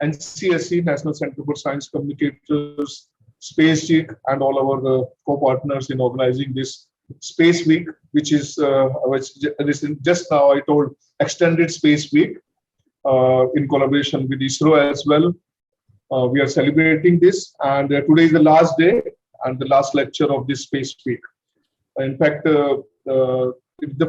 NCSC, National Center for Science Communicators, Space Week, and all our co-partners in organizing this Space Week, which is just now I told Extended Space Week in collaboration with ISRO as well. We are celebrating this, and today is the last day and the last lecture of this Space Week. In fact, the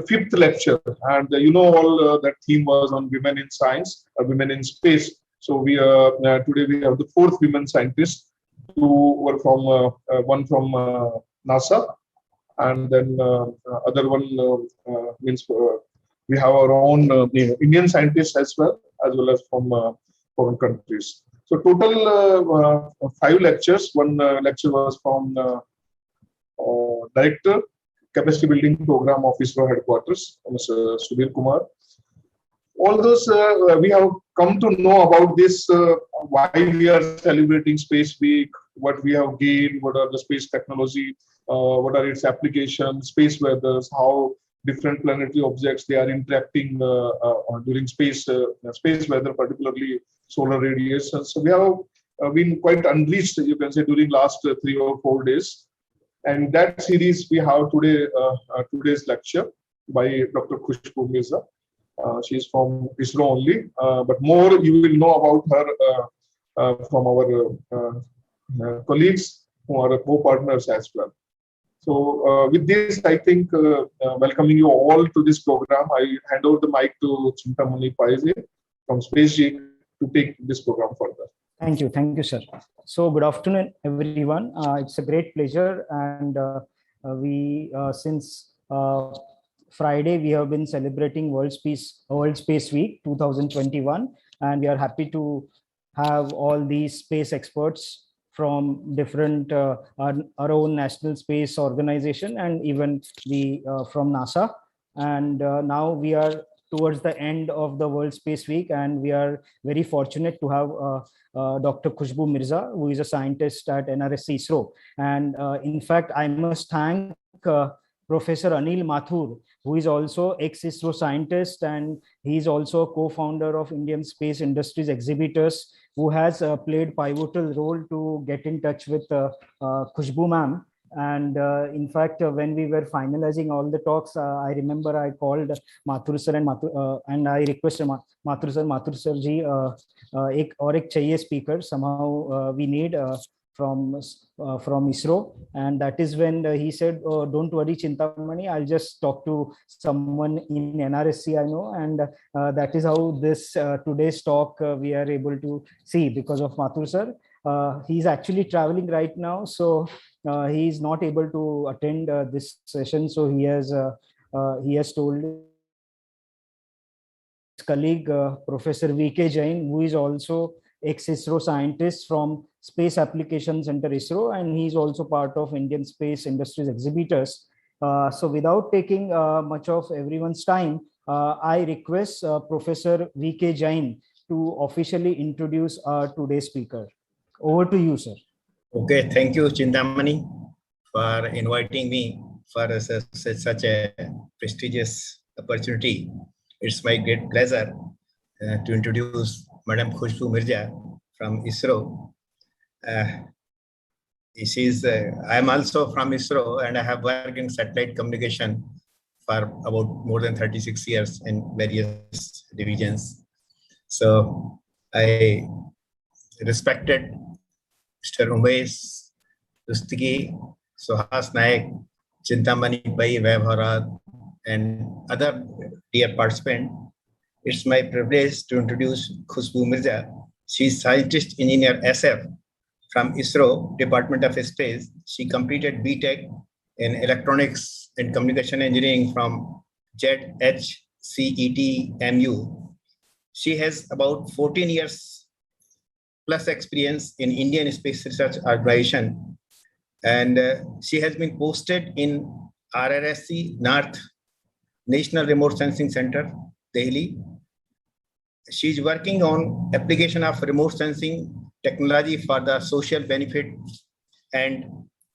fifth lecture, and all that theme was on women in science, women in space. So we today we have the fourth women scientist, who were from one from NASA, and then other one means we have our own Indian scientists as well as from foreign countries. So total 5 lectures. One lecture was from Director, Capacity Building Program of ISRO Headquarters, Mr. Sudhir Kumar. All those we have come to know about this, why we are celebrating Space Week, what we have gained, what are the space technology, what are its applications, space weather, how different planetary objects they are interacting during space weather, particularly solar radiation. So we have been quite unleashed, you can say, during last 3 or 4 days. And that series we have today, today's lecture by Dr. Khushboo Mirza. She is from ISRO only, but more you will know about her from our colleagues who are co-partners as well. So with this, I think welcoming you all to this program, I hand over the mic to Chintamani Paise from Space Week to take this program further. Thank you, sir. So good afternoon, everyone. It's a great pleasure, and we since Friday we have been celebrating World Space Week 2021, and we are happy to have all these space experts from different our own National Space Organization and even from NASA. And now we are towards the end of the World Space Week, and we are very fortunate to have Dr. Khushboo Mirza, who is a scientist at NRSC ISRO. And in fact, I must thank Professor Anil Mathur, who is also ex-ISRO scientist, and he is also a co-founder of Indian Space Industries Exhibitors, who has played pivotal role to get in touch with Khushboo ma'am. And in fact, when we were finalizing all the talks, I remember I called Mathur sir and I requested Mathur sir ji, ek chahiye speaker, somehow we need from ISRO, and that is when he said, oh, don't worry Chintamani, I'll just talk to someone in NRSC I know, and that is how this today's talk we are able to see because of Mathur sir. He's actually traveling right now, so he is not able to attend this session, so he has told his colleague Professor VK Jain, who is also ex-ISRO scientist from Space Application Center ISRO, and he is also part of Indian Space Industries Exhibitors. So without taking much of everyone's time, I request Professor VK Jain to officially introduce our today's speaker. Over to you, sir. Okay, thank you, Chintamani, for inviting me for such a prestigious opportunity. It's my great pleasure to introduce Madam Khushboo Mirza from ISRO. I am also from ISRO, and I have worked in satellite communication for about more than 36 years in various divisions. So I respected Mr. Umesh Rustigi, Suhas Naik, Chintamani Pai Vaibharat, and other dear participants. It's my privilege to introduce Khushboo Mirza. She is Scientist Engineer SF from ISRO, Department of Space. She completed BTech in Electronics and Communication Engineering from ZHCET-MU. She has about 14 years plus experience in Indian Space Research Organization, and she has been posted in RRSC North National Remote Sensing Center, Delhi. She is working on application of remote sensing technology for the social benefit and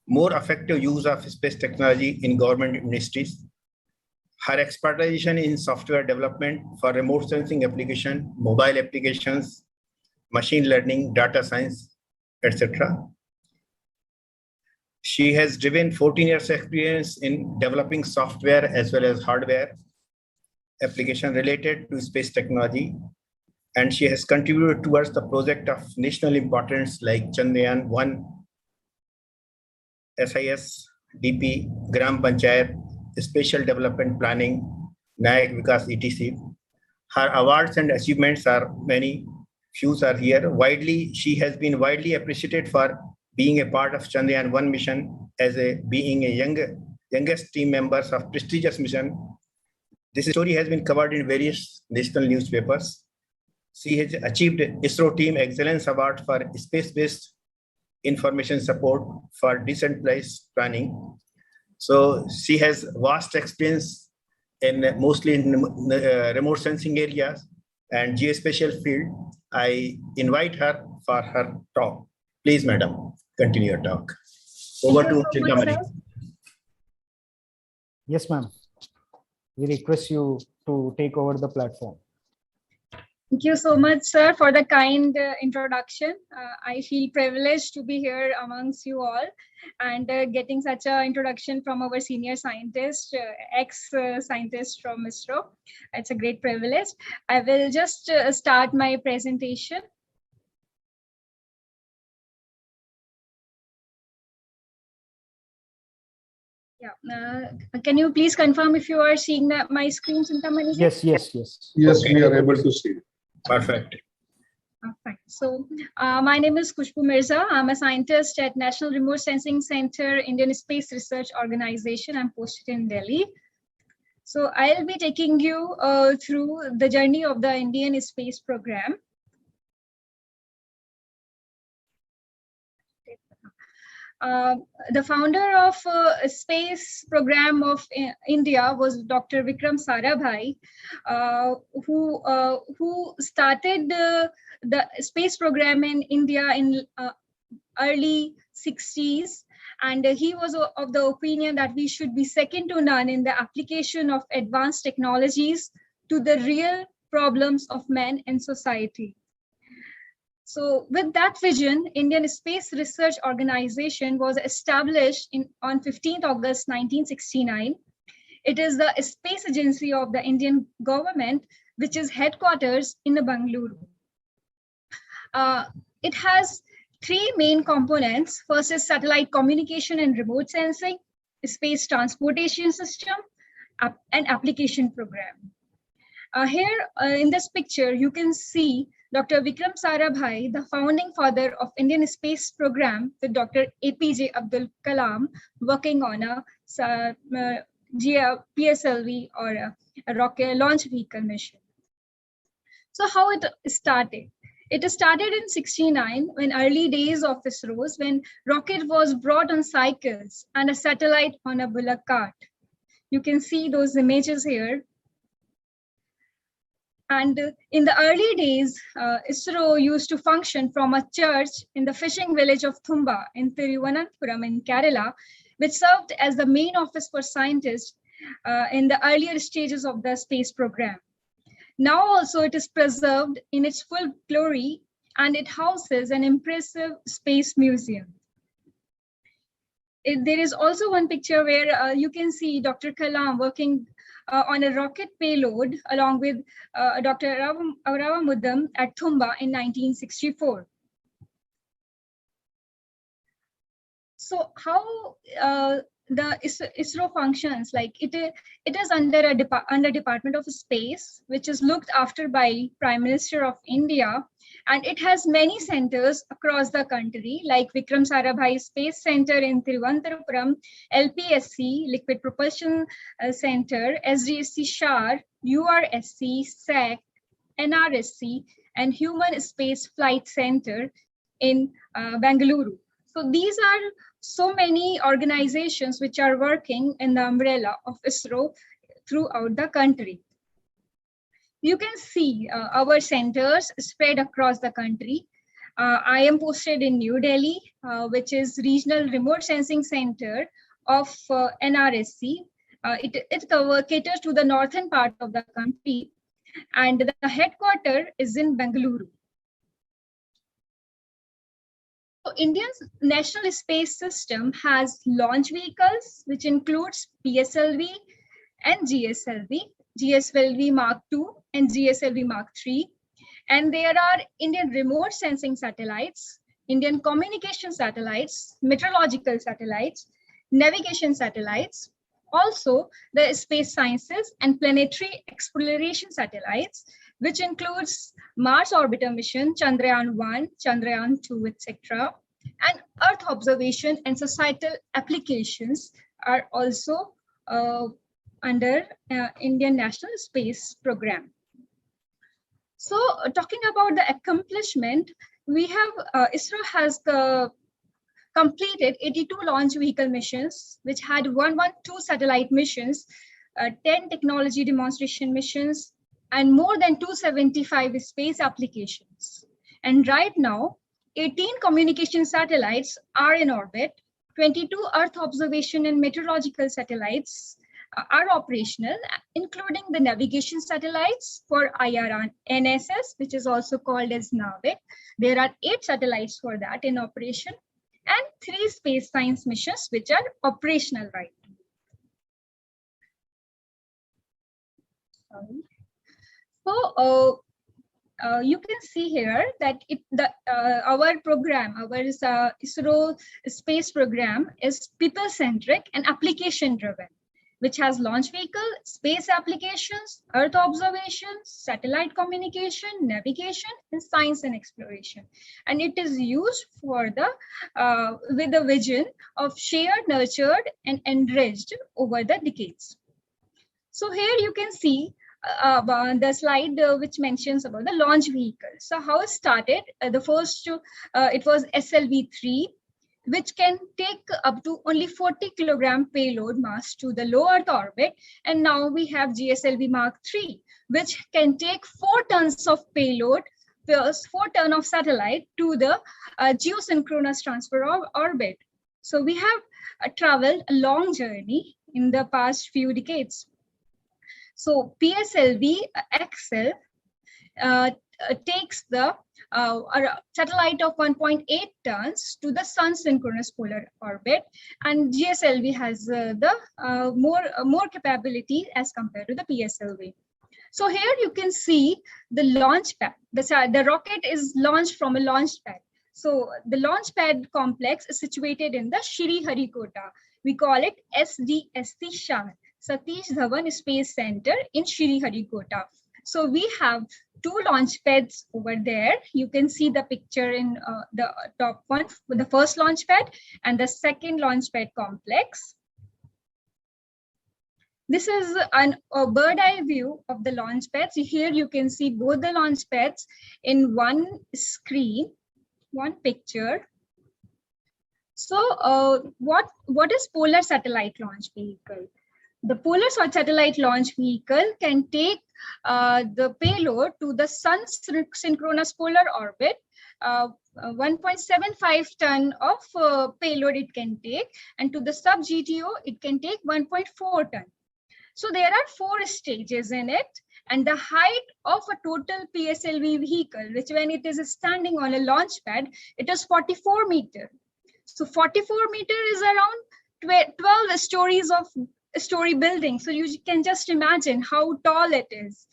more effective use of space technology in government ministries. Her expertise in software development for remote sensing application, mobile applications, machine learning, data science, etc. She has driven 14 years experience in developing software as well as hardware application related to space technology. And she has contributed towards the project of national importance like Chandrayaan I, SIS, DP, Gram Panchayat, Special Development Planning, Nayak Vikas, etc. Her awards and achievements are many. Few are here. She has been widely appreciated for being a part of Chandrayaan I mission as being a youngest team members of prestigious mission. This story has been covered in various national newspapers. She has achieved ISRO Team Excellence Award for space-based information support for decentralized planning. So she has vast experience in mostly in remote sensing areas and geospatial field. I invite her for her talk. Please, madam, continue your talk. Over to Chintamani. Yes, ma'am. We request you to take over the platform. Thank you so much, sir, for the kind introduction. I feel privileged to be here amongst you all and getting such an introduction from our senior scientist, ex-scientist from ISRO. It's a great privilege. I will just start my presentation. Yeah. Can you please confirm if you are seeing my screen, Chintamani? Yes. Yes, Okay. we are able to see. Perfect. Perfect. So my name is Khushboo Mirza. I'm a scientist at National Remote Sensing Center, Indian Space Research Organization. I'm posted in Delhi. So I'll be taking you through the journey of the Indian space program. The founder of space program of India was Dr. Vikram Sarabhai, who started the space program in India in early 60s. And he was of the opinion that we should be second to none in the application of advanced technologies to the real problems of man and society. So with that vision, Indian Space Research Organization was established on 15th August 1969. It is the space agency of the Indian government, which is headquarters in Bangalore. It has three main components. First is satellite communication and remote sensing, space transportation system, and application program. Here in this picture, you can see Dr. Vikram Sarabhai, the founding father of Indian space program, with Dr. APJ Abdul Kalam, working on a GSLV or a rocket launch vehicle mission. So how it started? It started in '69 when early days of ISRO's, when rocket was brought on cycles and a satellite on a bullock cart. You can see those images here. And in the early days, ISRO used to function from a church in the fishing village of Thumba in Thiruvananthapuram in Kerala, which served as the main office for scientists in the earlier stages of the space program. Now also it is preserved in its full glory, and it houses an impressive space museum. There is also one picture where you can see Dr. Kalam working on a rocket payload along with Dr. Ravamuddam at Thumba in 1964. So how the ISRO functions, like it is under Department of Space, which is looked after by Prime Minister of India, and it has many centers across the country, like Vikram Sarabhai Space Center in Thiruvananthapuram, LPSC, Liquid Propulsion Center, SDSC SHAR, URSC, SAC, NRSC, and Human Space Flight Center in Bangalore. So these are so many organizations which are working in the umbrella of ISRO throughout the country. You can see our centers spread across the country. I am posted in New Delhi, which is Regional Remote Sensing Center of NRSC. It caters to the northern part of the country, and the headquarters is in Bangalore. India's national space system has launch vehicles, which includes PSLV and GSLV Mark II and GSLV Mark III. And there are Indian remote sensing satellites, Indian communication satellites, meteorological satellites, navigation satellites, also the space sciences and planetary exploration satellites, which includes Mars orbiter mission, Chandrayaan I, Chandrayaan II, etc. And Earth observation and societal applications are also under Indian National Space Program. So talking about the accomplishment, we have ISRO has completed 82 launch vehicle missions, which had 112 satellite missions, 10 technology demonstration missions, and more than 275 space applications. And right now, 18 communication satellites are in orbit, 22 Earth observation and meteorological satellites are operational, including the navigation satellites for IRNSS, which is also called as NAVIC. There are 8 satellites for that in operation, and 3 space science missions, which are operational right now. So you can see here that our program, our ISRO space program is people-centric and application-driven, which has launch vehicle, space applications, Earth observations, satellite communication, navigation, and science and exploration. And it is used for with the vision of shared, nurtured, and enriched over the decades. So here you can see the slide which mentions about the launch vehicle. So how it started, the first, it was SLV-3, which can take up to only 40 kilogram payload mass to the low Earth orbit. And now we have GSLV Mark III, which can take 4 tons of payload, plus 4 tons of satellite to the geosynchronous transfer orbit. So we have traveled a long journey in the past few decades. So PSLV XL takes the satellite of 1.8 tons to the sun synchronous polar orbit, and GSLV has the more capability as compared to the PSLV. So here you can see the launch pad. The rocket is launched from a launch pad. So the launch pad complex is situated in the Sriharikota. We call it SDST Shah, Satish Dhawan Space Center in Sriharikota. So we have 2 launch pads over there. You can see the picture in the top one, the first launch pad and the second launch pad complex. This is a bird eye view of the launch pads. Here you can see both the launch pads in one screen, one picture. So what is Polar Satellite Launch Vehicle? The Polar Satellite Launch Vehicle can take the payload to the sun's synchronous polar orbit. 1.75 ton of payload it can take, and to the sub-GTO, it can take 1.4 ton. So there are 4 stages in it, and the height of a total PSLV vehicle, which when it is standing on a launch pad, it is 44 meters. So 44 meters is around 12 stories of story building. So you can just imagine how tall it is.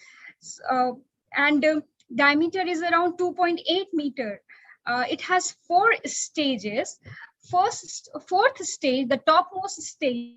And diameter is around 2.8 meter. It has 4 stages. Fourth stage, the topmost stage,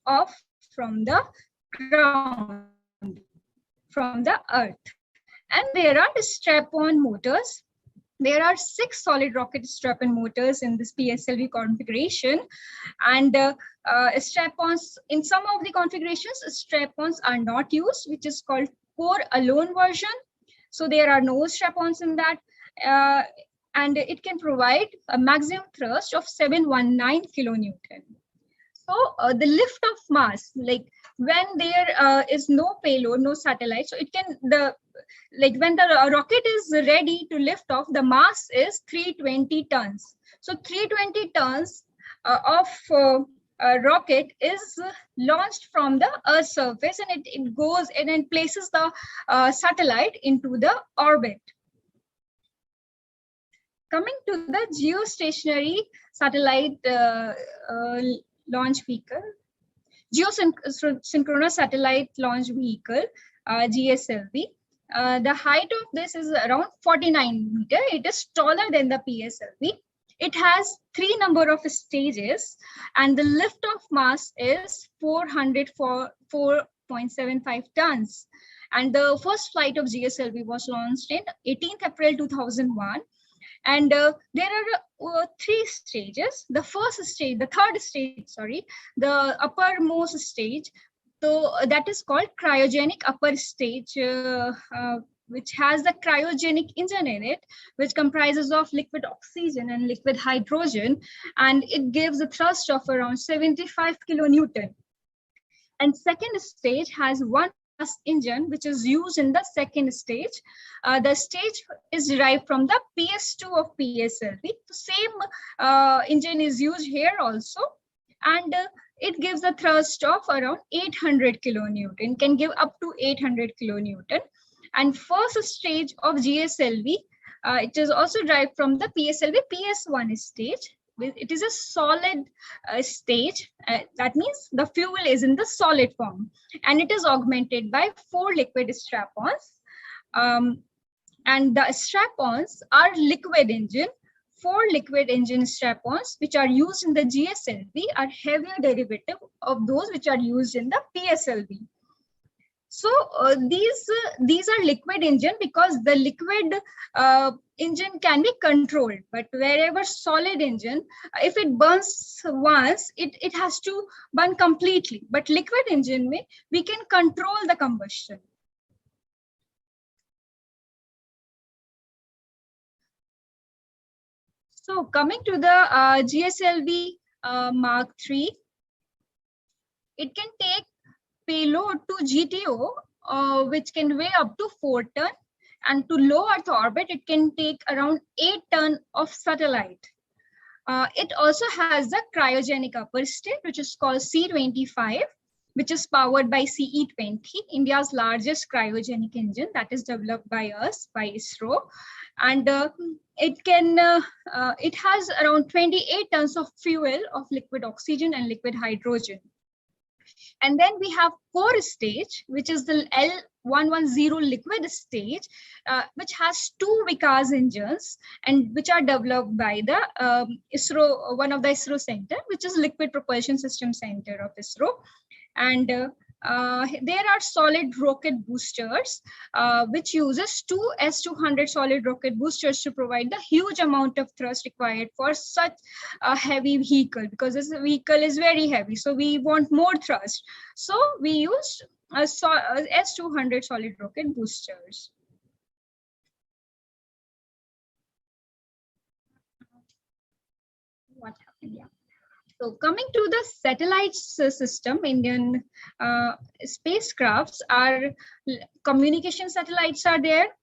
off from the ground, from the earth. And there are strap-on motors. There are 6 solid rocket strap-on motors in this PSLV configuration, and strap-ons in some of the configurations, strap-ons are not used, which is called core alone version. So there are no strap-ons in that, and it can provide a maximum thrust of 719 kilonewton. So the lift of mass, like when there is no payload, no satellite, so it can when the rocket is ready to lift off, the mass is 320 tons. So 320 tons of a rocket is launched from the Earth's surface, and it goes and it places the satellite into the orbit. Coming to the geostationary satellite launch vehicle, geosynchronous satellite launch vehicle, GSLV. The height of this is around 49 meters. It is taller than the PSLV. It has 3 number of stages, and the lift of mass is 404.75 tons. And the first flight of GSLV was launched in 18th April 2001. And there are 3 stages. The third stage, the uppermost stage, so that is called cryogenic upper stage, which has the cryogenic engine in it, which comprises of liquid oxygen and liquid hydrogen, and it gives a thrust of around 75 kilonewton. And second stage has one engine, which is used in the second stage. The stage is derived from the PS2 of PSLV. The same engine is used here also, and it gives a thrust of around 800 kilonewton, can give up to 800 kilonewton. And first stage of GSLV, it is also derived from the PSLV PS1 stage. It is a solid stage. That means the fuel is in the solid form, and it is augmented by 4 liquid strap-ons. And the strap-ons are liquid engine. 4 liquid engine strap-ons which are used in the GSLV are heavier derivative of those which are used in the PSLV. So these are liquid engine because the liquid engine can be controlled, but wherever solid engine, if it burns once, it has to burn completely. But liquid engine, we can control the combustion. So coming to the GSLV Mark III, it can take payload to GTO, which can weigh up to 4 tons, and to low Earth orbit, it can take around 8 tons of satellite. It also has the cryogenic upper stage, which is called C25, which is powered by CE20, India's largest cryogenic engine that is developed by us, by ISRO. And it has around 28 tons of fuel of liquid oxygen and liquid hydrogen. And then we have core stage, which is the L110 liquid stage, which has 2 Vikas engines, and which are developed by the ISRO, one of the ISRO center, which is Liquid Propulsion System Center of ISRO. And there are solid rocket boosters, which uses 2 S200 solid rocket boosters to provide the huge amount of thrust required for such a heavy vehicle, because this vehicle is very heavy. So we want more thrust. So we use S200 solid rocket boosters. What happened? Yeah. So coming to the satellite system, Indian spacecrafts are communication satellites are there,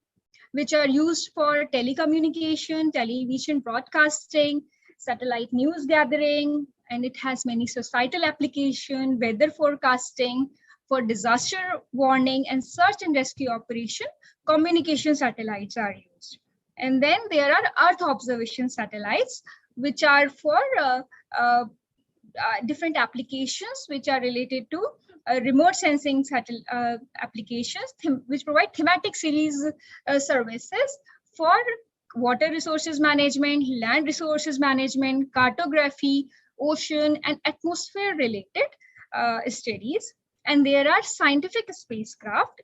which are used for telecommunication, television broadcasting, satellite news gathering, and it has many societal applications, weather forecasting, for disaster warning and search and rescue operation. Communication satellites are used. And then there are Earth observation satellites, which are for different applications which are related to remote sensing applications, which provide thematic series services for water resources management, land resources management, cartography, ocean and atmosphere related studies. And there are scientific spacecraft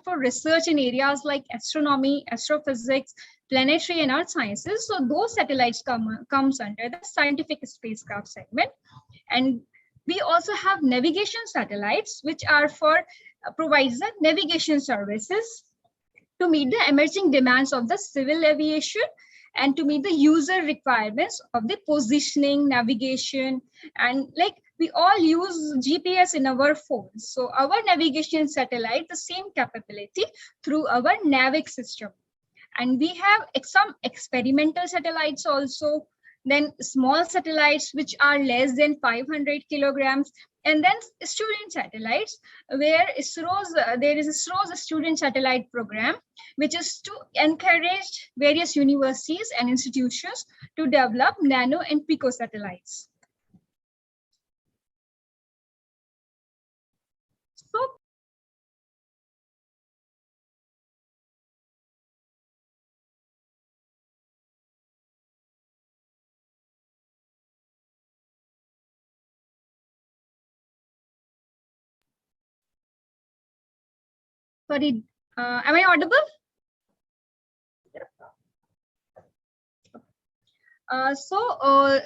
for research in areas like astronomy, astrophysics, planetary and earth sciences. So those satellites comes under the scientific spacecraft segment. And we also have navigation satellites, which are for provides the navigation services to meet the emerging demands of the civil aviation and to meet the user requirements of the positioning, navigation, and like we all use GPS in our phones. So our navigation satellite, the same capability through our NAVIC system. And we have some experimental satellites also, then small satellites which are less than 500 kilograms, and then student satellites, where there is ISRO's student satellite program, which is to encourage various universities and institutions to develop nano and pico satellites. So sorry, am I audible?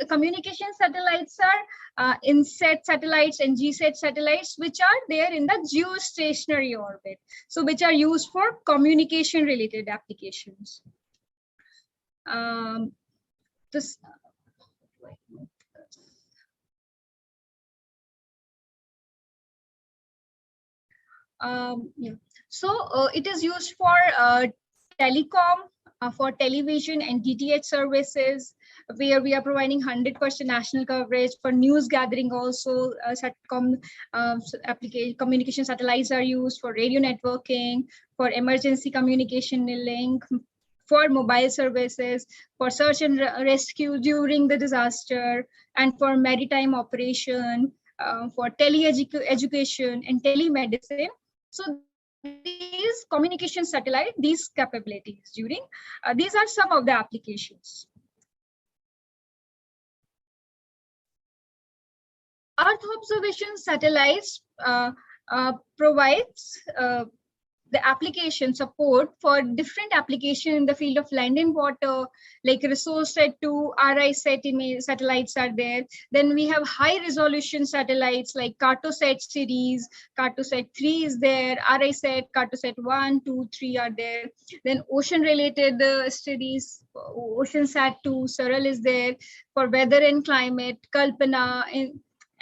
Communication satellites are INSAT satellites and GSAT satellites, which are there in the geostationary orbit. So which are used for communication related applications. It is used for telecom, for television and DTH services, where we are providing 100% national coverage. For news gathering also, communication satellites are used for radio networking, for emergency communication link, for mobile services, for search and rescue during the disaster, and for maritime operation, for tele-education and telemedicine. So these communication satellite, these capabilities during, these are some of the applications. Earth observation satellites provides the application support for different applications in the field of land and water, like Reusable II, RISAT satellites are there. Then we have high resolution satellites like Cartosat series, Cartosat 3 is there, RISAT, Cartosat 1, 2, 3 are there. Then ocean related studies, OceanSat 2, SARAL is there for weather and climate, Kalpana,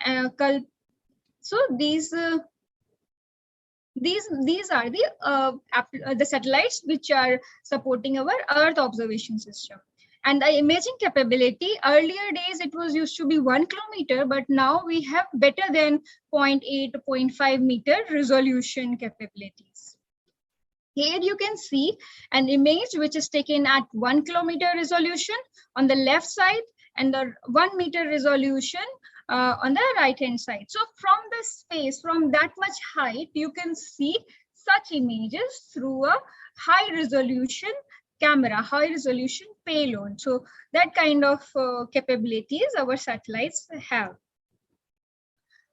and so these are the satellites which are supporting our Earth observation system. And the imaging capability, earlier days it was used to be 1 kilometer, but now we have better than 0.8 to 0.5 meter resolution capabilities. Here you can see an image which is taken at 1 kilometer resolution on the left side and the 1 meter resolution on the right hand side. So from the space, from that much height, you can see such images through a high resolution camera, high resolution payload. So that kind of capabilities our satellites have.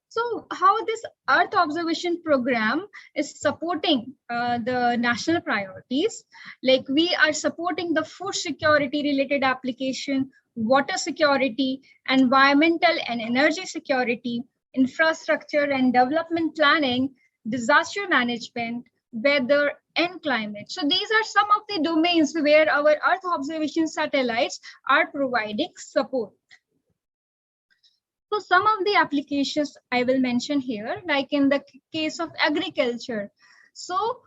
So how this Earth observation program is supporting the national priorities, like we are supporting the food security related application, water security, environmental and energy security, infrastructure and development planning, disaster management, weather and climate. So these are some of the domains where our Earth observation satellites are providing support. So some of the applications I will mention here, like in the case of agriculture. So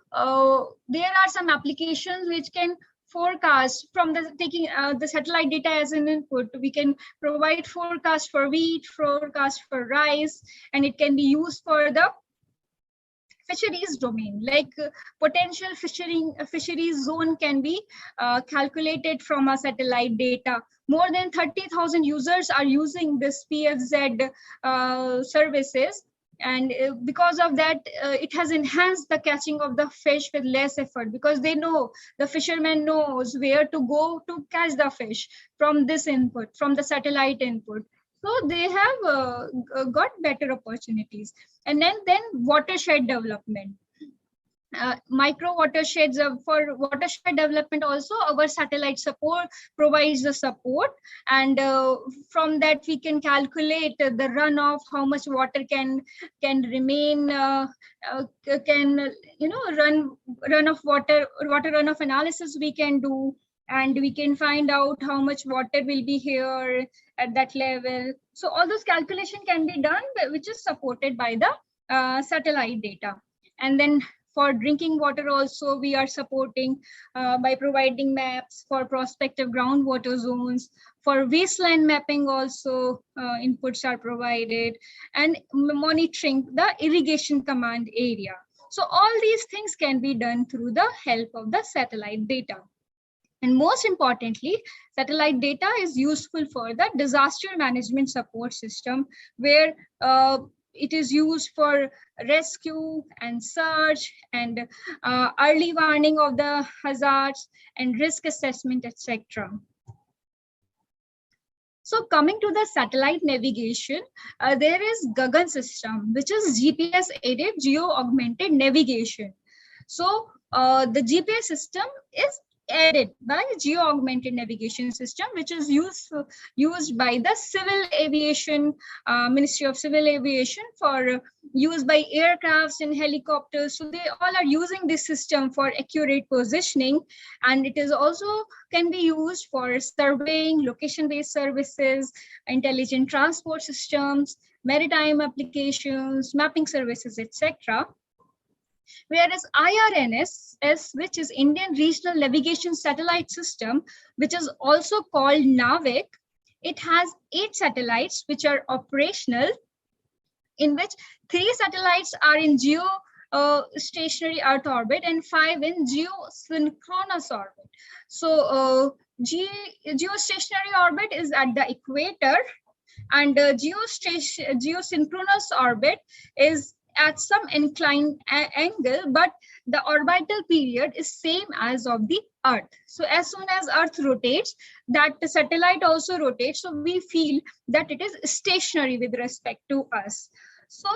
there are some applications which can forecast from the taking the satellite data as an input. We can provide forecast for wheat, forecast for rice, and it can be used for the fisheries domain, like potential fisheries zone can be calculated from a satellite data. More than 30,000 users are using this PFZ services. And because of that, it has enhanced the catching of the fish with less effort, because they know, the fisherman knows where to go to catch the fish from this input, from the satellite input. So they have got better opportunities. And then watershed development. Micro watersheds. For watershed development also, our satellite support provides the support, and from that we can calculate the runoff, how much water can remain, can run of water runoff analysis we can do, and we can find out how much water will be here at that level. So all those calculation can be done, which is supported by the satellite data. And then for drinking water also, we are supporting by providing maps for prospective groundwater zones. For wasteland mapping also, inputs are provided, and monitoring the irrigation command area. So all these things can be done through the help of the satellite data. And most importantly, satellite data is useful for the disaster management support system, where it is used for rescue and search and early warning of the hazards and risk assessment, etc. So coming to the satellite navigation, there is Gyanyan system, which is GPS-aided geo-augmented navigation. So the GPS system is added by geo-augmented navigation system, which is used by the Civil Aviation, Ministry of Civil Aviation, for used by aircrafts and helicopters. So they all are using this system for accurate positioning, and it is also can be used for surveying, location-based services, intelligent transport systems, maritime applications, mapping services, etc. Whereas IRNS, which is Indian Regional Navigation Satellite System, which is also called NAVIC, it has 8 satellites which are operational, in which 3 satellites are in geostationary Earth orbit and 5 in geosynchronous orbit. So geostationary orbit is at the equator, and geosynchronous orbit is at some inclined angle, but the orbital period is same as of the Earth. So as soon as Earth rotates, that the satellite also rotates. So we feel that it is stationary with respect to us. So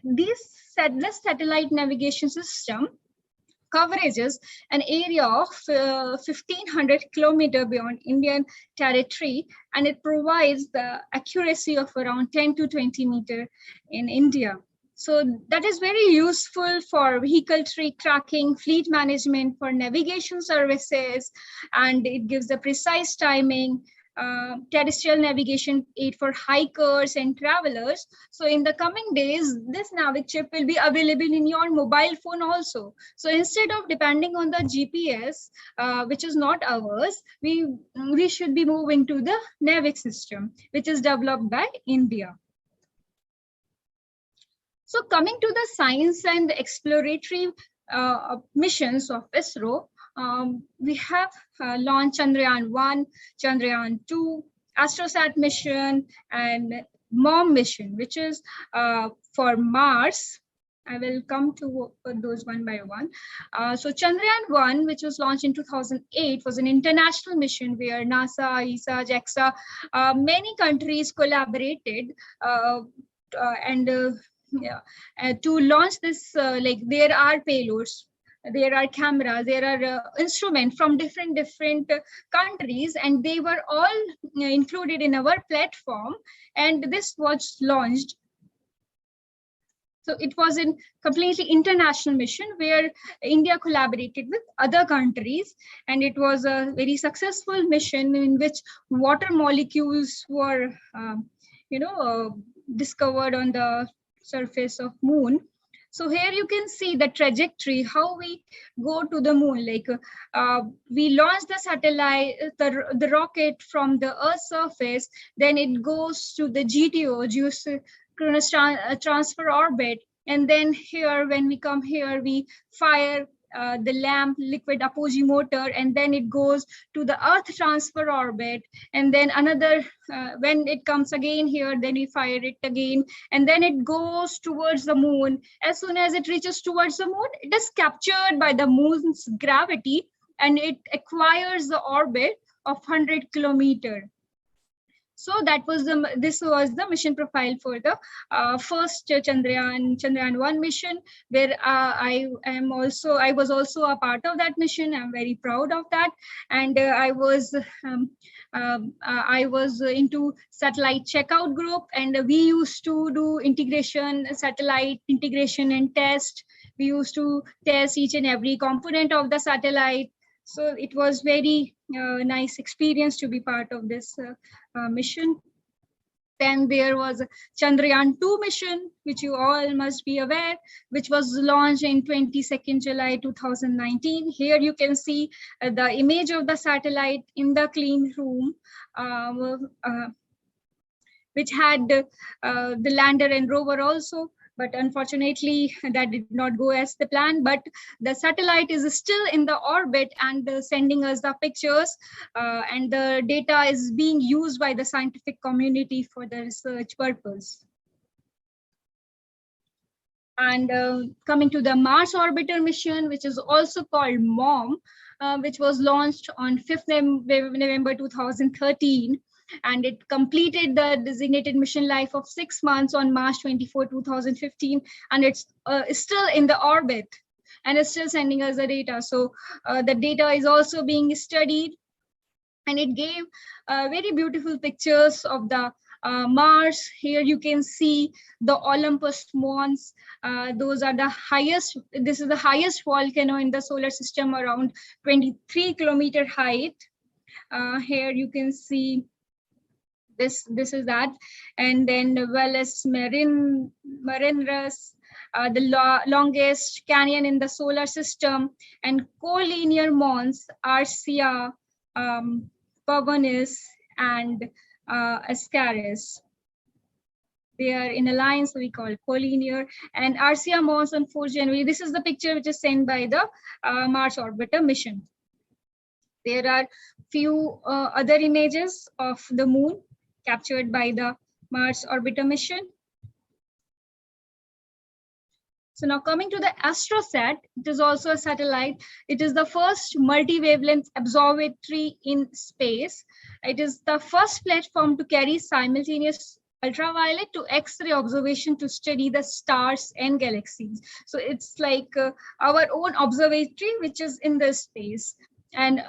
this satellite navigation system coverages an area of 1,500 kilometers beyond Indian territory, and it provides the accuracy of around 10 to 20 meters in India. So that is very useful for vehicle tracking, fleet management, for navigation services, and it gives the precise timing, terrestrial navigation aid for hikers and travelers. So in the coming days, this NAVIC chip will be available in your mobile phone also. So instead of depending on the GPS, which is not ours, we should be moving to the NAVIC system, which is developed by India. So coming to the science and exploratory missions of ISRO, we have launched Chandrayaan I, Chandrayaan II, Astroset mission, and MOM mission, which is for Mars. I will come to those one by one. So Chandrayaan I, which was launched in 2008, was an international mission where NASA, ESA, JAXA, many countries collaborated to launch this. Like there are payloads, there are cameras, there are instruments from different countries, and they were all included in our platform, and this was launched. So it was a completely international mission where India collaborated with other countries, and it was a very successful mission in which water molecules were discovered on the surface of moon. So here you can see the trajectory, how we go to the moon. Like we launch the satellite, the rocket from the Earth's surface, then it goes to the GTO, geosynchronous transfer orbit. And then here, when we come here, we fire the LAMP liquid apogee motor, and then it goes to the Earth transfer orbit, and then another when it comes again here, then we fire it again, and then it goes towards the moon. As soon as it reaches towards the moon, it is captured by the moon's gravity, and it acquires the orbit of 100 kilometers. So this was the mission profile for the first Chandrayaan I mission, where I was also a part of that mission. I'm very proud of that, and I was into satellite checkout group, and we used to do satellite integration and test. We used to test each and every component of the satellite. So it was very nice experience to be part of this mission. Then there was Chandrayaan II mission, which you all must be aware, which was launched in 22nd July 2019. Here you can see the image of the satellite in the clean room, which had the lander and rover also. But unfortunately, that did not go as the plan. But the satellite is still in the orbit and sending us the pictures, and the data is being used by the scientific community for the research purpose. And coming to the Mars Orbiter mission, which is also called MOM, which was launched on 5th November 2013. And it completed the designated mission life of 6 months on March 24, 2015. And it's still in the orbit and it's still sending us the data. So the data is also being studied, and it gave very beautiful pictures of the Mars. Here you can see the Olympus Mons. Those are the highest. This is the highest volcano in the solar system, around 23 kilometer height. Here you can see this is that, and then Valles Marineris, the longest canyon in the solar system, and collinear mons, Arcia, Pavonis, and Ascaris. They are in a line, so we call it collinear. And Arcia Mons on 4 January. This is the picture which is sent by the Mars Orbiter mission. There are few other images of the moon captured by the Mars Orbiter mission. So now coming to the Astroset, it is also a satellite. It is the first multi-wavelength observatory in space. It is the first platform to carry simultaneous ultraviolet to X-ray observation to study the stars and galaxies. So it's like our own observatory, which is in the space. And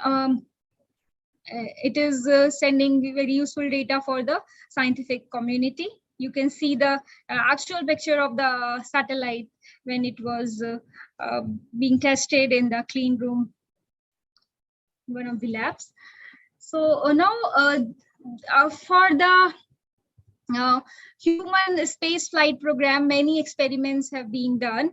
it is sending very useful data for the scientific community. You can see the actual picture of the satellite when it was being tested in the clean room, one of the labs. So now for the human space flight program, many experiments have been done.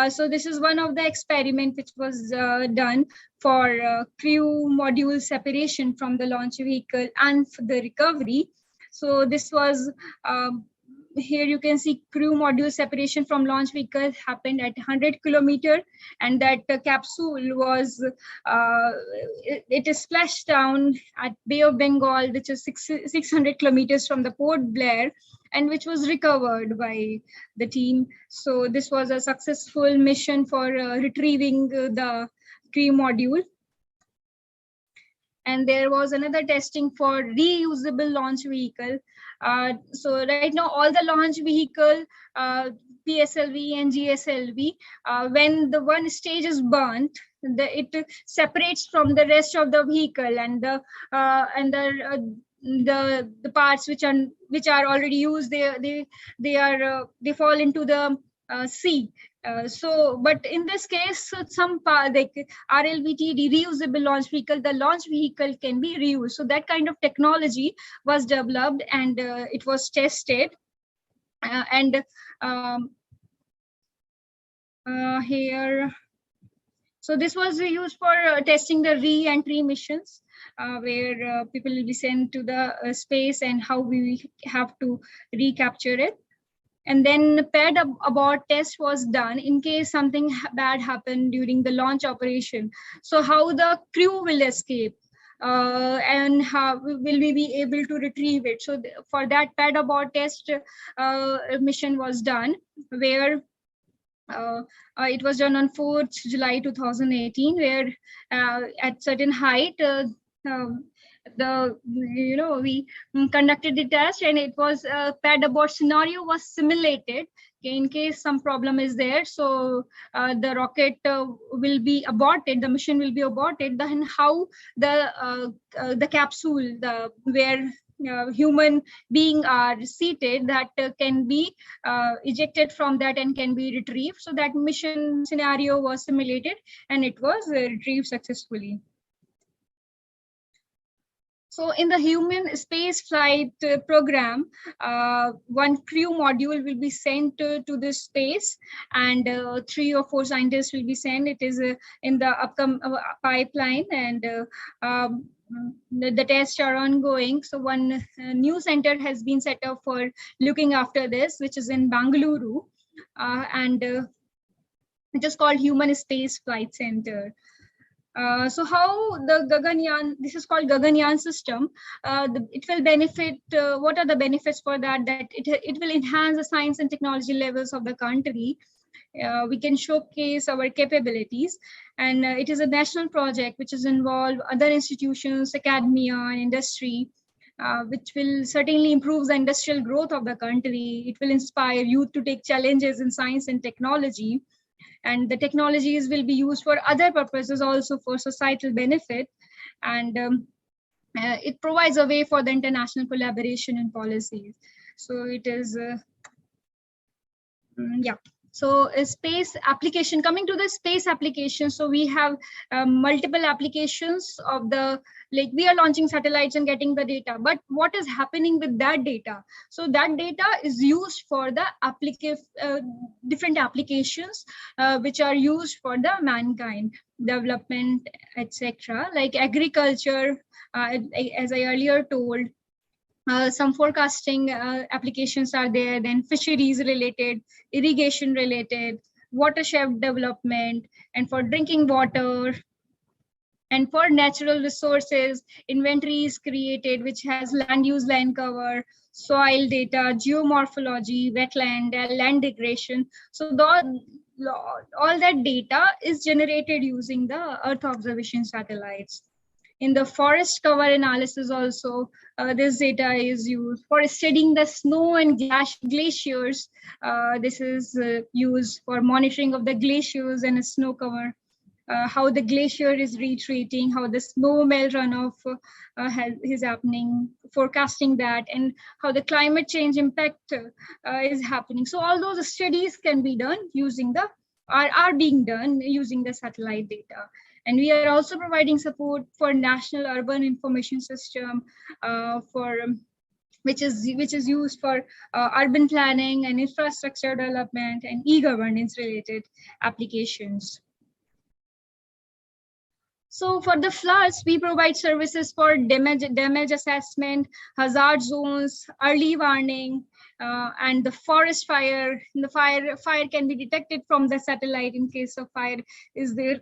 So this is one of the experiments which was done for crew module separation from the launch vehicle and for the recovery. So this was, here you can see crew module separation from launch vehicle happened at 100 kilometer, and that capsule was, it is splashed down at Bay of Bengal, which is 600 kilometers from the Port Blair, and which was recovered by the team. So this was a successful mission for retrieving the crew module. And there was another testing for reusable launch vehicle. So right now, all the launch vehicle, PSLV and GSLV, when the one stage is burnt, it separates from the rest of the vehicle, and the parts which are already used, they fall into the sea. But in this case, some like RLVT, the reusable launch vehicle, the launch vehicle can be reused. So that kind of technology was developed, and it was tested. Here, so this was used for testing the re-entry missions, where people will be sent to the space and how we have to recapture it. And then paired abort test was done in case something bad happened during the launch operation. So how the crew will escape, and how will we be able to retrieve it. So for that paired abort test mission was done, where it was done on 4th July 2018, where at certain height, we conducted the test, and it was pad abort scenario was simulated in case some problem is there. So the rocket will be aborted, the mission will be aborted. Then how the capsule, where human being are seated, that can be ejected from that and can be retrieved. So that mission scenario was simulated, and it was retrieved successfully. So in the human space flight program, one crew module will be sent to this space, and 3 or 4 scientists will be sent. It is in the upcoming pipeline, and the tests are ongoing. So one new center has been set up for looking after this, which is in Bangalore, and it is called Human Space Flight Center. So how the Gaganyaan, this is called Gyanyan System, it will benefit, what are the benefits for that? That it will enhance the science and technology levels of the country. We can showcase our capabilities, and it is a national project which is involve other institutions, academia, and industry, which will certainly improve the industrial growth of the country. It will inspire youth to take challenges in science and technology. And the technologies will be used for other purposes, also for societal benefit. And it provides a way for the international collaboration and policies. So it is, yeah. So a space application, coming to the space application. So we have multiple applications of the, like we are launching satellites and getting the data, but what is happening with that data? So that data is used for the different applications which are used for the mankind development, etc. Like agriculture, as I earlier told, some forecasting applications are there, then fisheries related, irrigation related, watershed development, and for drinking water, and for natural resources, inventory is created, which has land use, land cover, soil data, geomorphology, wetland, land degradation. So all that data is generated using the Earth observation satellites. In the forest cover analysis also, this data is used for studying the snow and glaciers. This is used for monitoring of the glaciers and snow cover, how the glacier is retreating, how the snow melt runoff is happening, forecasting that, and how the climate change impact is happening. So all those studies can be done using are being done using the satellite data. And we are also providing support for National Urban Information System, which is used for urban planning and infrastructure development and e-governance related applications. So for the floods, we provide services for damage assessment, hazard zones, early warning, and the forest fire. The fire can be detected from the satellite in case of fire is there.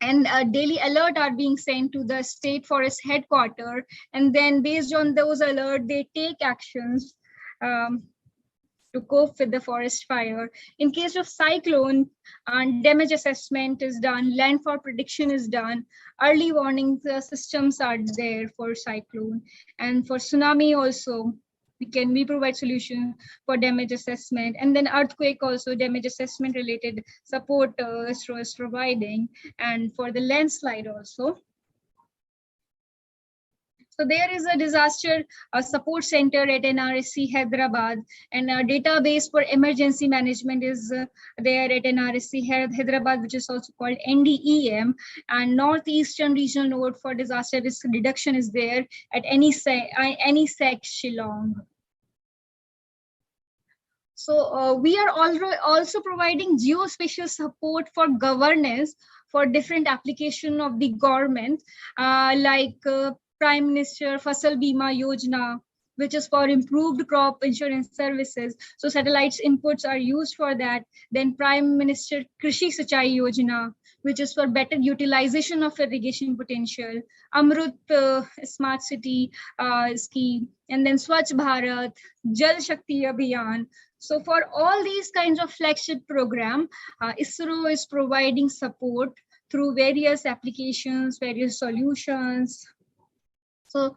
And daily alert are being sent to the state forest headquarters, and then based on those alerts, they take actions to cope with the forest fire. In case of cyclone, damage assessment is done, landfall prediction is done, early warning systems are there for cyclone, and for tsunami also. We provide solution for damage assessment, and then earthquake also damage assessment related support ISRO is providing, and for the landslide also. So there is a disaster support center at NRSC Hyderabad, and a database for emergency management is there at NRSC Hyderabad, which is also called NDEM, and Northeastern Regional Node for Disaster Risk Reduction is there at NESEC Shillong. So we are also providing geospatial support for governance for different application of the government, like Prime Minister Fasal Bima Yojana, which is for improved crop insurance services. So satellites inputs are used for that. Then Prime Minister Krishi Sinchai Yojana, which is for better utilization of irrigation potential. Amrut Smart City scheme, and then Swachh Bharat, Jal Shakti Abhiyan. So for all these kinds of flagship program, ISRO is providing support through various applications, various solutions. So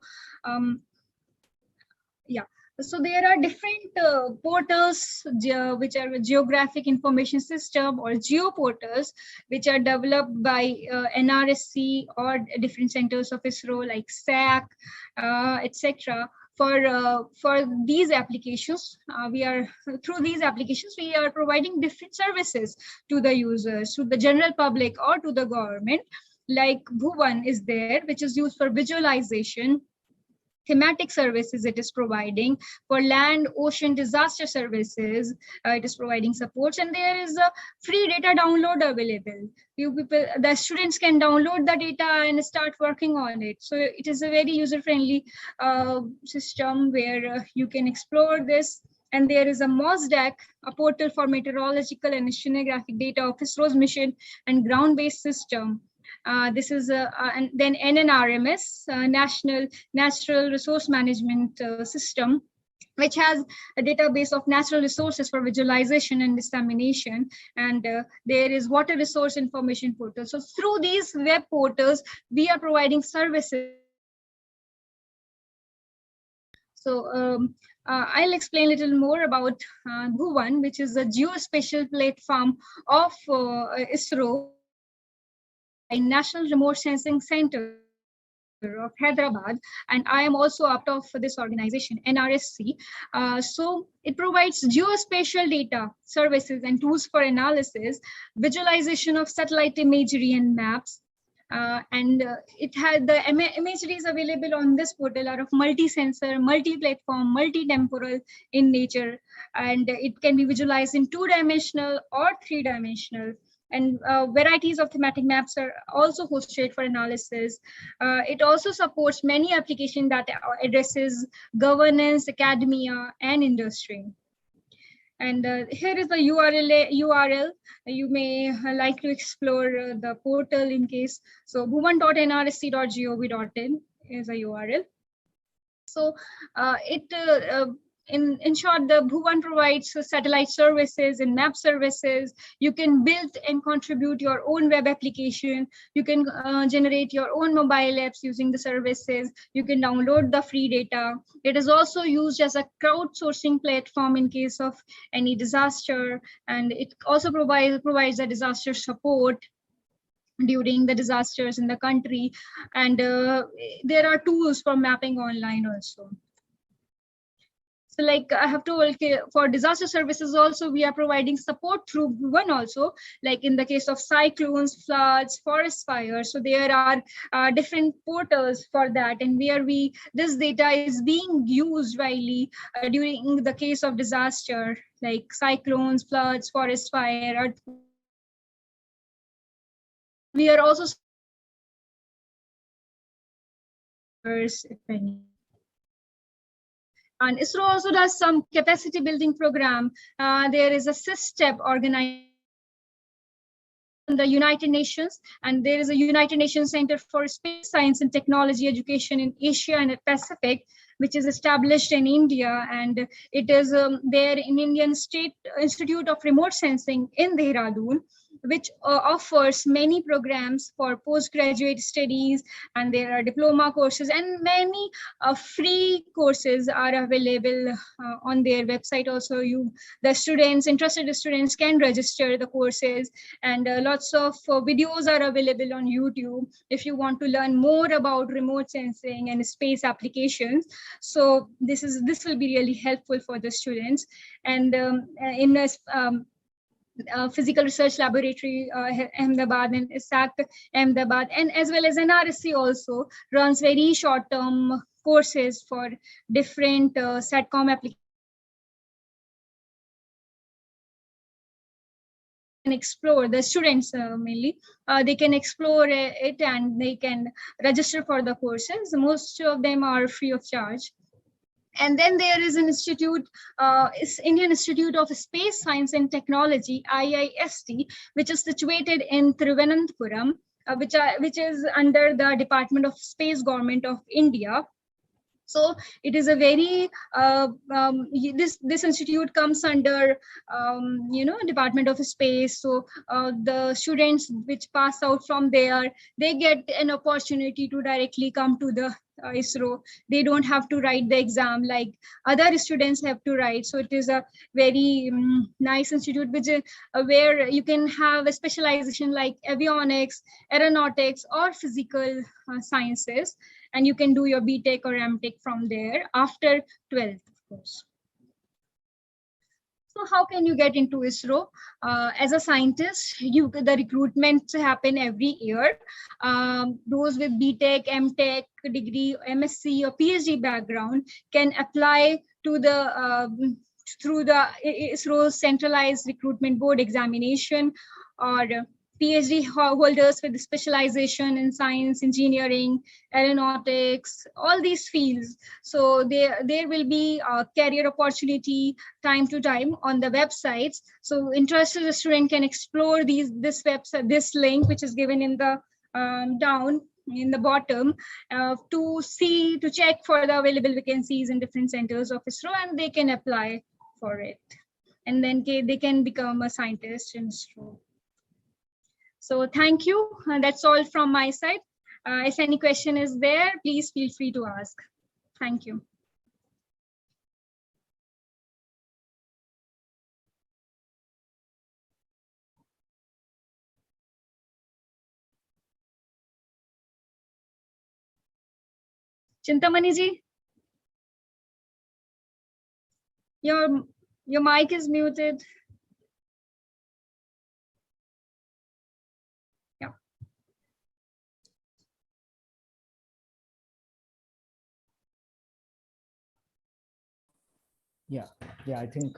yeah, so there are different portals which are geographic information system or geo portals, which are developed by NRSC or different centers of ISRO like SAC, etc. For these applications, through these applications we are providing different services to the users, to the general public, or to the government. Like Bhuvan is there, which is used for visualization. Thematic services it is providing for land, ocean, disaster services. It is providing supports, and there is a free data download available. The students can download the data and start working on it. So it is a very user-friendly system where you can explore this. And there is a MOSDAQ, a portal for meteorological and oceanographic data of ISRO's mission and ground-based system. This is and then NNRMS, National Natural Resource Management System, which has a database of natural resources for visualization and dissemination. And there is Water Resource Information Portal. So through these web portals, we are providing services. So I'll explain a little more about Bhuvan, which is a geospatial platform of ISRO, National Remote Sensing Center of Hyderabad, and I am also out of this organization, NRSC. So it provides geospatial data, services, and tools for analysis, visualization of satellite imagery and maps. It had the imageries available on this portal are of multi-sensor, multi-platform, multi-temporal in nature, and it can be visualized in 2-dimensional or 3-dimensional. And varieties of thematic maps are also hosted for analysis. It also supports many applications that addresses governance, academia, and industry. And here is the URL. You may like to explore the portal in case. So bhuvan.nrsc.gov.in is a URL. So in short, the Bhuvan provides satellite services and map services. You can build and contribute your own web application. You can generate your own mobile apps using the services. You can download the free data. It is also used as a crowdsourcing platform in case of any disaster. And it also provides a disaster support during the disasters in the country. And there are tools for mapping online also. So like I have told, for disaster services also, we are providing support through Bhuvan also, like in the case of cyclones, floods, forest fires. So there are different portals for that. And this data is being used widely during the case of disaster, like cyclones, floods, forest fire, earthquake. We are also if any. And ISRO also does some capacity building program. There is a SysTep organization in the United Nations, and there is a United Nations Center for Space Science and Technology Education in Asia and Pacific, which is established in India, and it is there in Indian State Institute of Remote Sensing in Dehradun, which offers many programs for postgraduate studies, and there are diploma courses, and many free courses are available on their website. Also, interested students can register the courses, and lots of videos are available on YouTube if you want to learn more about remote sensing and space applications. So this will be really helpful for the students. And in a Physical Research Laboratory Ahmedabad and ISAC Ahmedabad, and as well as NRSC also runs very short-term courses for different SATCOM applications. And explore the students mainly. They can explore it and they can register for the courses. Most of them are free of charge. And then there is an institute, Indian Institute of Space Science and Technology, IIST, which is situated in Thiruvananthapuram, which is under the Department of Space, Government of India. So it is a very this institute comes under Department of Space. So the students which pass out from there, they get an opportunity to directly come to the ISRO. They don't have to write the exam like other students have to write. So it is a very nice institute which where you can have a specialization like avionics, aeronautics, or physical sciences, and you can do your BTech or MTech from there after 12th, of course. So how can you get into ISRO? As a scientist, the recruitments happen every year. Those with BTech, MTech degree, MSc or PhD background can apply to the through the ISRO's centralized recruitment board examination, or PhD holders with specialization in science, engineering, aeronautics, all these fields. So there will be a career opportunity time to time on the websites. So interested student can explore this website, this link which is given in the down in the bottom to check for the available vacancies in different centers of ISRO, and they can apply for it, and then they can become a scientist in ISRO. So thank you. That's all from my side. If any question is there, please feel free to ask. Thank you. Chintamani ji, your mic is muted. Yeah, I think,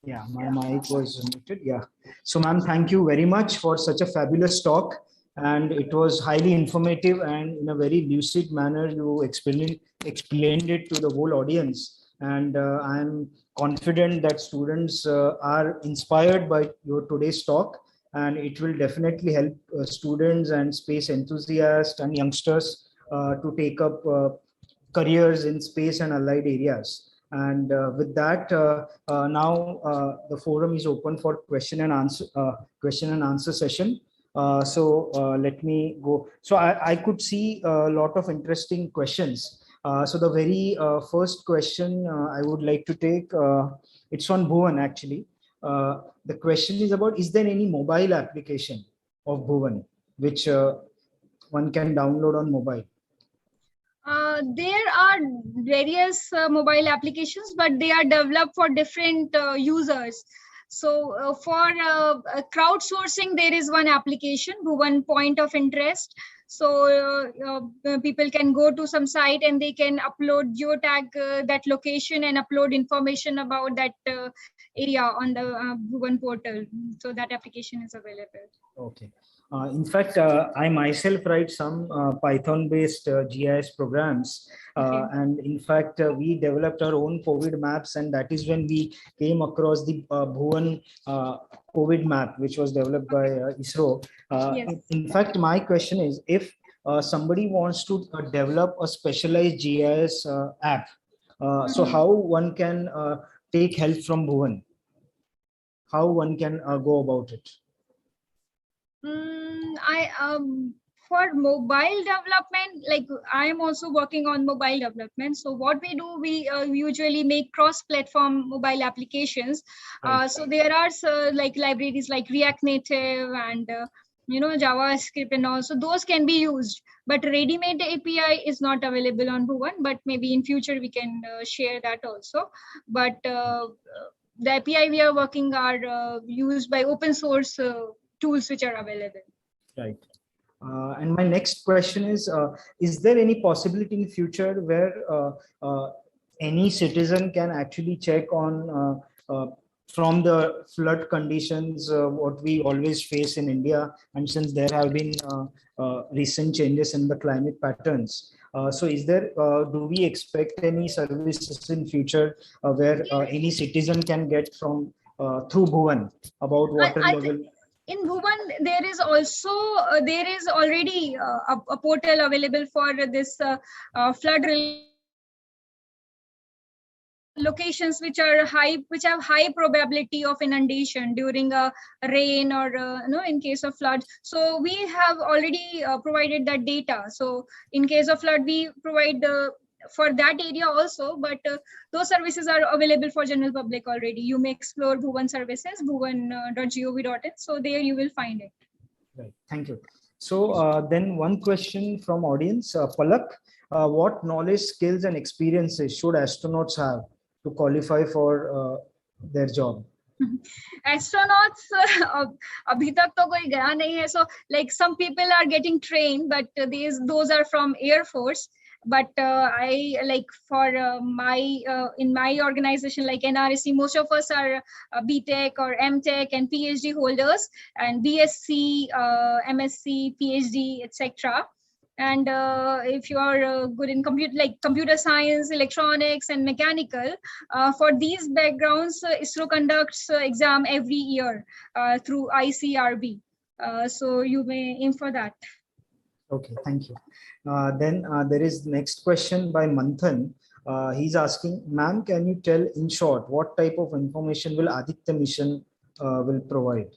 yeah, my mic was muted. Yeah. So, ma'am, thank you very much for such a fabulous talk. And it was highly informative, and in a very lucid manner, you explained it to the whole audience. And I'm confident that students are inspired by your today's talk, and it will definitely help students and space enthusiasts and youngsters to take up careers in space and allied areas. And with that, now the forum is open for question and answer session. So let me go. So I could see a lot of interesting questions. So the very first question I would like to take, it's on Bhuvan actually. The question is about, is there any mobile application of Bhuvan which one can download on mobile? There are various mobile applications, but they are developed for different users. So for crowdsourcing, there is one application, one point of interest. So people can go to some site and they can upload geotag that location and upload information about that area on the GEO1 portal. So that application is available. Okay. In fact, I myself write some Python-based GIS programs. Okay. And in fact, we developed our own COVID maps, and that is when we came across the Bhuvan COVID map, which was developed by ISRO. Yes. In fact, my question is, if somebody wants to develop a specialized GIS app, so how one can take help from Bhuvan? How one can go about it? For mobile development, like I am also working on mobile development. So what we do, we usually make cross-platform mobile applications. So there are like libraries like React Native and JavaScript and all. So those can be used. But ready-made API is not available on Bhuvan. But maybe in future we can share that also. But the API we are working are used by open source tools which are available. Right. And my next question is there any possibility in future where any citizen can actually check on from the flood conditions, what we always face in India, and since there have been recent changes in the climate patterns. So is there, do we expect any services in future where any citizen can get from through Bhuvan about water level? In Bhuvan, there is also already a portal available for this flood locations which are high, which have high probability of inundation during a rain or in case of flood. So we have already provided that data. So in case of flood, we provide for that area also, but those services are available for general public already. You may explore Bhuvan services, bhuvan.gov.in. So there you will find it. Right. Thank you. So then one question from audience, Palak, what knowledge, skills and experiences should astronauts have to qualify for their job? Astronauts abhi tak to koi gaya nahi hai. So like some people are getting trained, but those are from Air Force. But I like for in my organization like NRSC, most of us are BTech or MTech and PhD holders, and BSc, MSc, PhD, etc. And if you are good in computer science, electronics and mechanical, for these backgrounds, ISRO conducts exam every year through ICRB. So you may aim for that. Okay, thank you. Then there is next question by Manthan. He's asking, ma'am, can you tell in short what type of information will Aditya mission will provide?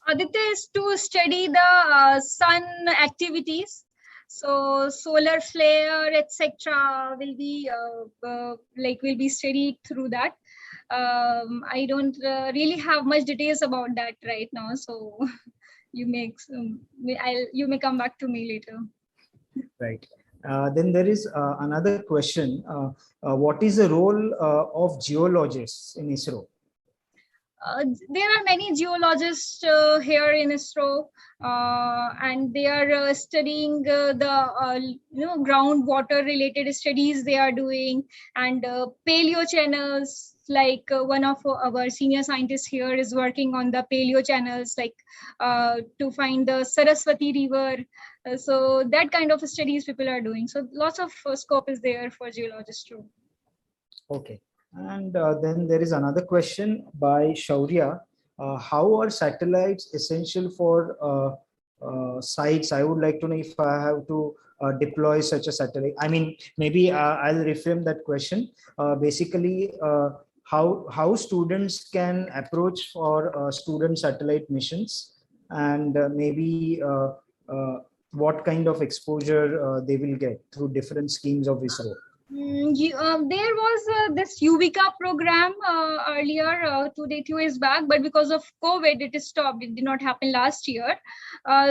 Aditya is to study the sun activities. So solar flare, etc. will be will be studied through that. I don't really have much details about that right now. So you may come back to me later. Right. Then there is another question. What is the role of geologists in ISRO? There are many geologists here in ISRO, and they are studying the groundwater related studies they are doing, and paleo channels. Like one of our senior scientists here is working on the paleo channels, like to find the Saraswati River. So that kind of studies people are doing. So lots of scope is there for geologists too. Okay. And then there is another question by Shaurya. How are satellites essential for sites? I would like to know if I have to deploy such a satellite. I mean, maybe I'll reframe that question. Basically, how students can approach for student satellite missions, and maybe what kind of exposure they will get through different schemes of ISRO. There was this Yuvika program earlier, 2 years back, but because of COVID, it is stopped. It did not happen last year.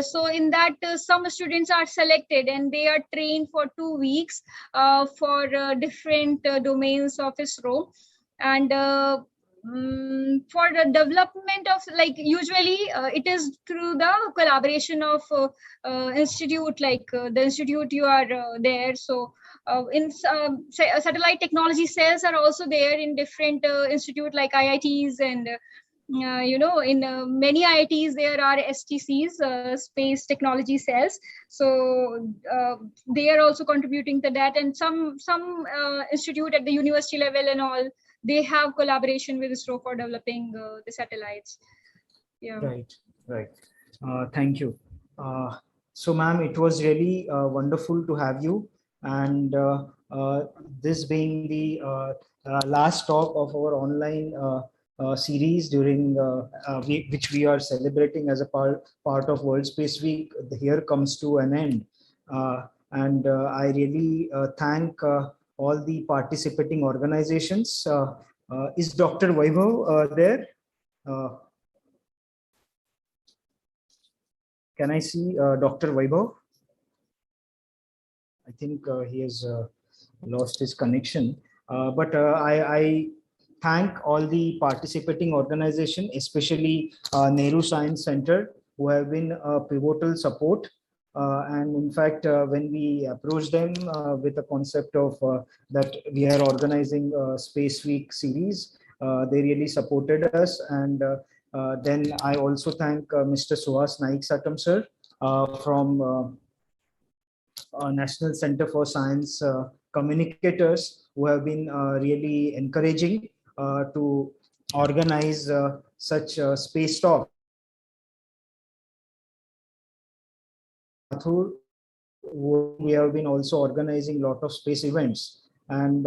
So in that, some students are selected and they are trained for 2 weeks for different domains of ISRO. And for the development of, like, usually it is through the collaboration of institute, like the institute you are there. So in satellite technology cells are also there in different institute like IITs, and in many IITs there are STCs, space technology cells. So they are also contributing to that, and some institute at the university level and all, they have collaboration with ISRO for developing the satellites. Yeah. Right. Thank you. So, ma'am, it was really wonderful to have you. And this being the last talk of our online series during which we are celebrating as a part of World Space Week, here comes to an end. And I really thank all the participating organizations. Is Dr. Vaibhav there? Can I see Dr. Vaibhav? I think he has lost his connection. But I thank all the participating organizations, especially Nehru Science Center, who have been a pivotal support. And in fact, when we approached them with the concept of that we are organizing a Space Week series, they really supported us. And then I also thank Mr. Suhas Naik Satam sir from National Center for Science communicators, who have been really encouraging to organize such space talk. We have been also organizing a lot of space events, and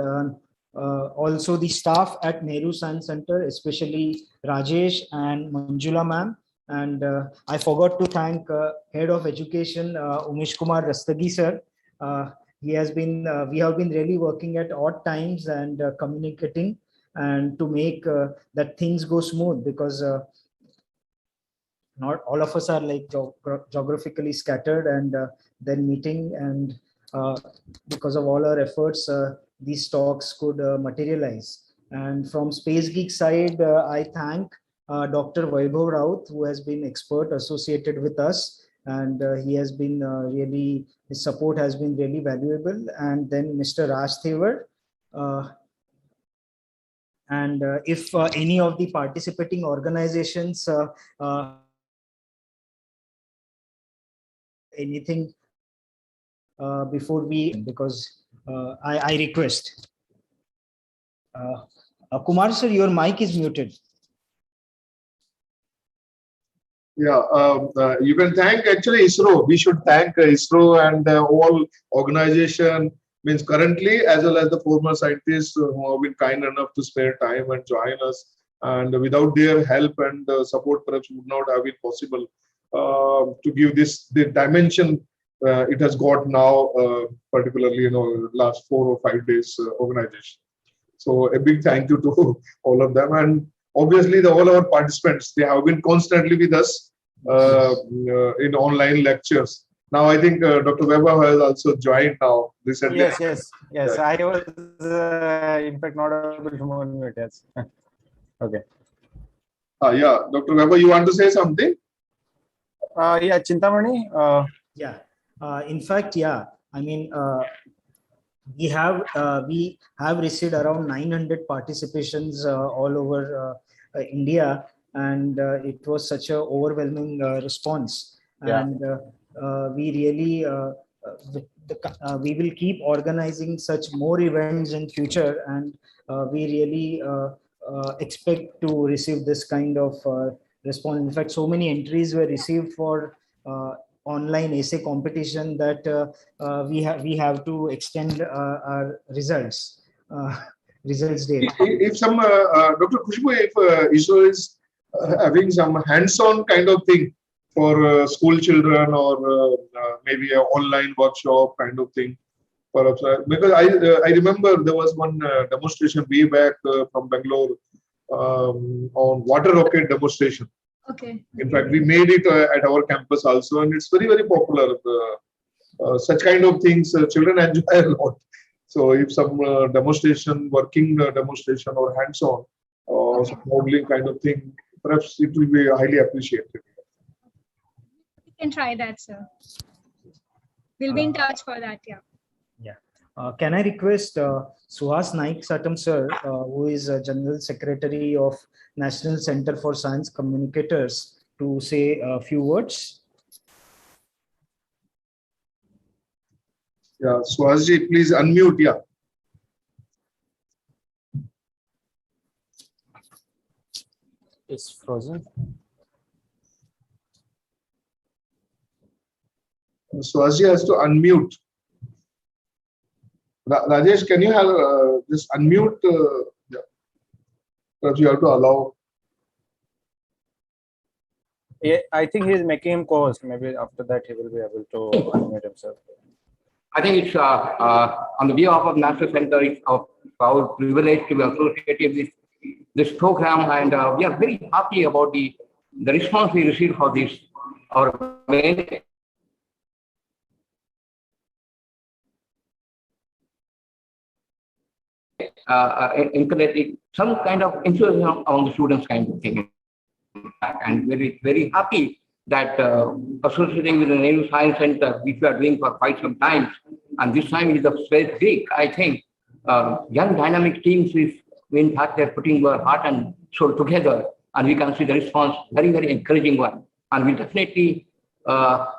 also the staff at Nehru Science Center, especially Rajesh and Manjula ma'am. And I forgot to thank Head of Education, Umesh Kumar Rastagi sir. We have been really working at odd times and communicating and to make that things go smooth, because not all of us are like geographically scattered, and then meeting, and because of all our efforts, these talks could materialize. And from Space Geek side, I thank Dr. Vaibhav Raut, who has been expert associated with us, and he has been his support has been really valuable. And then Mr. Raj Thevar. And if any of the participating organizations anything before we, because I request. Kumar sir, your mic is muted. Yeah, you can thank actually ISRO. We should thank ISRO and all organization, means currently, as well as the former scientists who have been kind enough to spare time and join us. And without their help and support, perhaps would not have been possible to give this the dimension it has got now, particularly last 4 or 5 days organization. So a big thank you to all of them, and obviously all our participants. They have been constantly with us in online lectures. Now I think Dr. Weber has also joined now recently. Yes. I was in fact not able to move. Yes. Okay. Yeah, Dr. Weber, you want to say something? Yeah, Chintamani. Yeah. In fact, yeah. I mean, we have received around 900 participations all over India, and it was such a overwhelming response. Yeah. And we really we will keep organizing such more events in future, and we really expect to receive this kind of response. In fact, so many entries were received for online essay competition that we have to extend our results date. If some Dr. Khushboo, if ISRO is having some hands-on kind of thing for school children, or maybe an online workshop kind of thing, perhaps, because I remember there was one demonstration way back from Bangalore on water rocket demonstration. Okay. In fact, we made it at our campus also, and it's very, very popular. Such kind of things children enjoy a lot. So if some demonstration, working demonstration or hands-on or some modeling kind of thing, perhaps it will be highly appreciated. We can try that, sir. We'll be in touch for that, yeah. Yeah. Can I request Suhas Naik Satam sir, who is General Secretary of National Center for Science Communicators, to say a few words? Yeah, Suhasji, please unmute. Yeah. It's frozen. Suhasji has to unmute. Rajesh, can you have just unmute? Yeah. Perhaps you have to allow. Yeah, I think he's making him co-host. Maybe after that he will be able to unmute himself. I think it's on the behalf of National Center, it's our proud privilege to be associated with this program, and we are very happy about the response we received for this. Our main encouraging some kind of enthusiasm among the students, kind of thing, and very happy that associating with the Nehru Science Center, which we are doing for quite some time, and this time is a Space Geek. I think young dynamic teams is, in fact, they're putting their heart and soul together, and we can see the response very encouraging one, and we definitely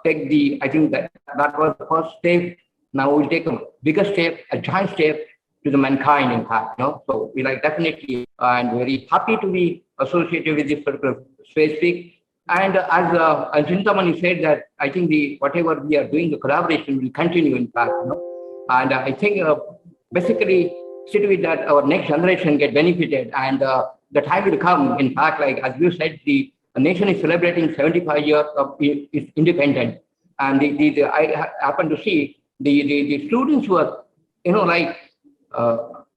take the. I think that was the first step. Now we'll take a bigger step, a giant step to the mankind, in fact. So we like definitely and very happy to be associated with this particular Space Geek. And as Chintamani said, that I think whatever we are doing, the collaboration will continue, in fact. And I think basically see to it that our next generation get benefited, and the time will come. In fact, like as you said, the nation is celebrating 75 years of its independence, and I happen to see the students who are,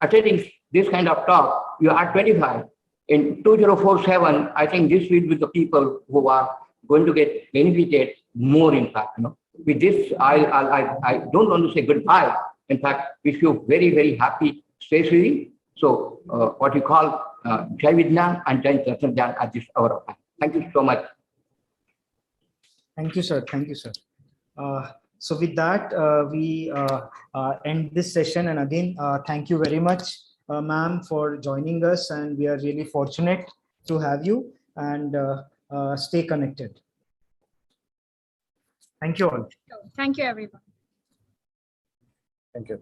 attending this kind of talk. You are 25. In 2047, I think this will be the people who are going to get benefited more. In fact, with this, I don't want to say goodbye. In fact, wish you very, very happy space weaving. So, what you call Jai Vigyan and Jai Chandrayaan at this hour of time. Thank you so much. Thank you, sir. Thank you, sir. So with that, we end this session. And again, thank you very much, ma'am, for joining us. And we are really fortunate to have you, and stay connected. Thank you all. Thank you, everyone. Thank you.